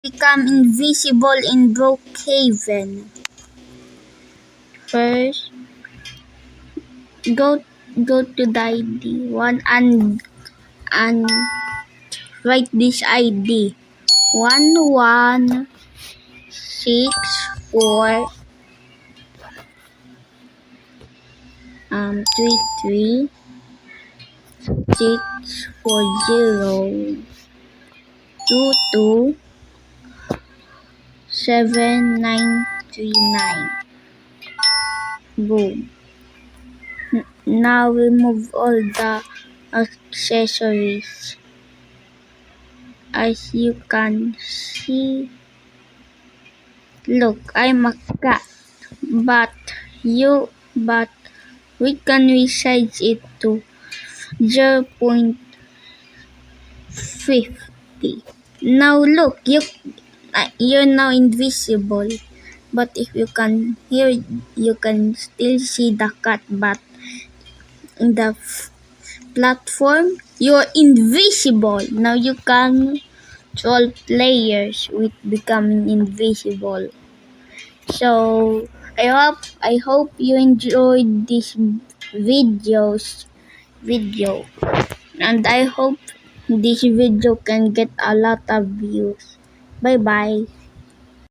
Become invisible in Brookhaven. First, go to the ID one and write this ID 1164 33 640 22 7939. Boom. Now remove all the accessories. As you can see, look, I'm a cat, but we can resize it to 0.50. Now look, you're now invisible, but if you can hear, you can still see the cat, but in the platform, you're invisible. Now you can control players with becoming invisible. So I hope you enjoyed this video, and I hope this video can get a lot of views. Bye bye.